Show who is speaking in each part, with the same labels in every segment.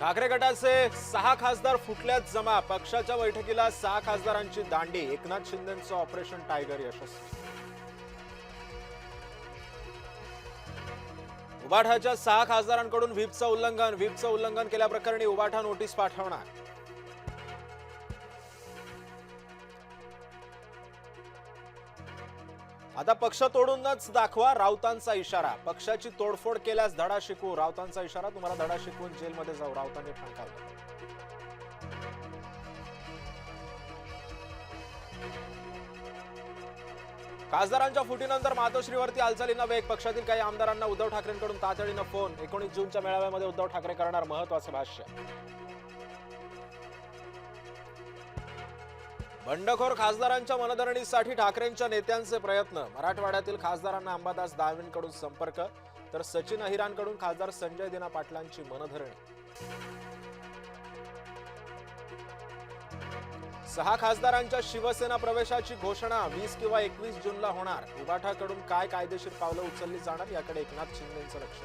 Speaker 1: ठाकरे गटाचे 6 खासदार फुटल्यात जमा. पक्षाच्या बैठकीला 6 खासदारांची दांडी. एकनाथ शिंदेंचं ऑपरेशन टायगर यशस्वी. उबाठाच्या 6 खासदारांकडून व्हीपचं उल्लंघन केल्याप्रकरणी उबाठा नोटीस पाठवणार. आता पक्ष तोडूनच दाखवा, राऊतांचा इशारा. पक्षाची तोडफोड केल्यास धडा शिकवू, राऊतांचा इशारा. तुम्हाला धडा शिकवून जेलमध्ये जाऊ, राऊतांनी ठणकावलं. खासदारांच्या फुटीनंतर मातोश्रीवरती हालचालींना वेग. पक्षातील काही आमदारांना उद्धव ठाकरेंकडून तातडीनं फोन. 19 जूनच्या मेळाव्यामध्ये उद्धव ठाकरे करणार महत्वाचं भाष्य. बंडखोर खासदारांच्या मनधरणीसाठी ठाकरेंच्या नेत्यांचे प्रयत्न. मराठवाड्यातील खासदारांना अंबादास दानवेंकडून संपर्क, तर सचिन अहिरांकडून खासदार संजय दिना पाटलांची मनधरणी. 6 खासदारांच्या शिवसेना प्रवेशाची घोषणा 20 किंवा 21 जूनला होणार. उबाठाकडून काय कायदेशीर पावलं उचलली जाणार याकडे एकनाथ शिंदेंचं लक्ष.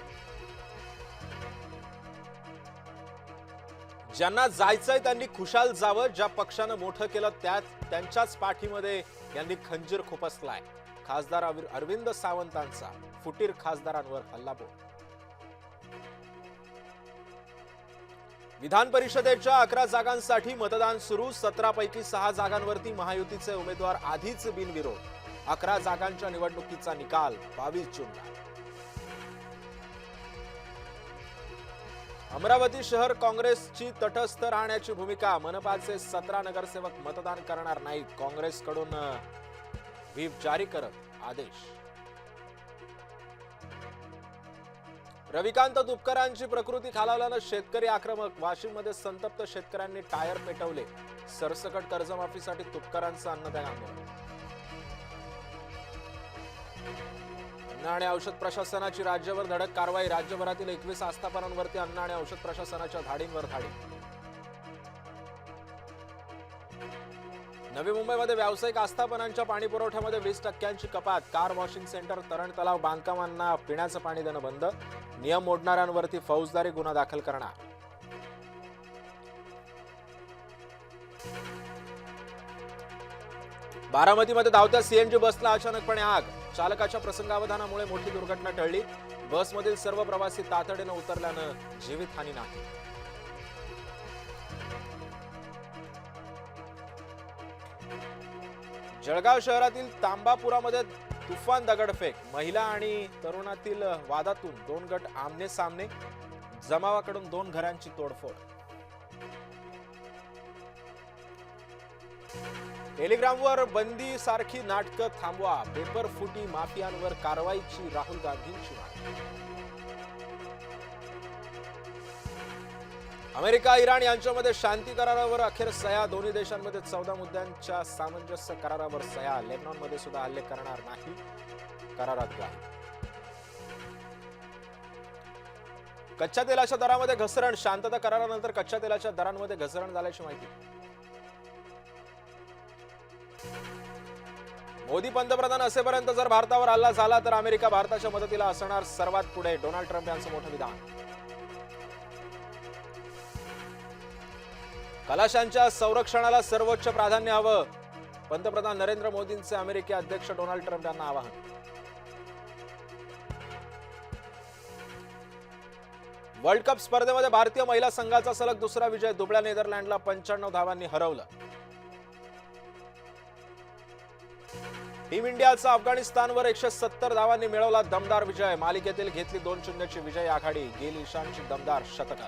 Speaker 1: ज्यांना जायचंय त्यांनी खुशाल जावं. ज्या पक्षानं मोठं केलं त्यांच्याच पाठीमध्ये यांनी खंजीर खुपसलाय. खासदार अरविंद सावंतांचा फुटीर खासदारांवर हल्लाबोल. विधान परिषदेच्या 11 जागांसाठी मतदान सुरू. 17 पैकी 6 जागांवरती महायुतीचे उमेदवार आधीच बिनविरोध. 11 जागांच्या निवडणुकीचा निकाल 22 जूनला. अमरावती शहर काँग्रेसची तटस्थ राहण्याची भूमिका. मनपाचे 17 नगरसेवक मतदान करणार नाहीत. काँग्रेसकडून व्हीप जारी करत आदेश. रविकांत तुपकरांची प्रकृती खालावल्यानं शेतकरी आक्रमक. वाशिममध्ये संतप्त शेतकऱ्यांनी टायर पेटवले. सरसकट कर्जमाफीसाठी तुपकरांचं अन्नदान आंदोलन. अन्न आणि औषध प्रशासनाची राज्यभर धडक कारवाई. राज्यभरातील 21 आस्थापनांवरती अन्न आणि औषध प्रशासनाच्या धाडींवर धाडी. नवी मुंबईमध्ये व्यावसायिक आस्थापनांच्या पाणी पुरवठ्यामध्ये 20% कपात. कार वॉशिंग सेंटर, तरण तलाव बांधकामांना पिण्याचं पाणी देणं बंद. नियम मोडणाऱ्यांवरती फौजदारी गुन्हा दाखल करणार. बारामतीमध्ये धावत्या सीएनजी बसला अचानकपणे आग. चालकाच्या प्रसंगावधानामुळे मोठी दुर्घटना टळली. बसमधील सर्व प्रवासी तातडीनं उतरल्यानं जीवितहानी नाही. जळगाव शहरातील तांबापुरामध्ये तुफान दगडफेक. महिला आणि तरुणातील वादातून 2 गट आमने सामने. जमावाकडून 2 घरांची तोडफोड. टेलिग्रामवर बंदी सारखी नाटकं थांबवा. पेपर फुटी माफियांवर कारवाईची राहुल गांधींची मागणी. अमेरिका इराण यांच्यामध्ये शांती करारावर अखेर सह्या. दोन्ही देशांमध्ये 14 मुद्द्यांच्या सामंजस्य करारावर सह्या. लेबनॉनमध्ये सुद्धा हल्ले करणार नाही, करारात ग्वाही. कच्च्या तेलाच्या दरामध्ये घसरण. शांतता करारानंतर कच्च्या तेलाच्या दरांमध्ये घसरण झाल्याची माहिती. मोदी पंतप्रधान असेपर्यंत जर भारतावर हल्ला झाला तर अमेरिका भारताच्या मदतीला असणार सर्वात पुढे. डोनाल्ड ट्रम्प यांचं मोठं विधान. खलाशांच्या संरक्षणाला सर्वोच्च प्राधान्य हवं. पंतप्रधान नरेंद्र मोदींचे अमेरिकी अध्यक्ष डोनाल्ड ट्रम्प यांना आवाहन. वर्ल्ड कप स्पर्धेमध्ये भारतीय महिला संघाचा सलग दुसरा विजय. दुबळ्या नेदरलँडला 95 धावांनी हरवलं. टीम इंडियाचा अफगाणिस्तानवर 170 धावांनी मिळवला दमदार विजय. मालिकेतील घेतली 2-0 ची विजयी आघाडी. गेल ईशानची दमदार शतक.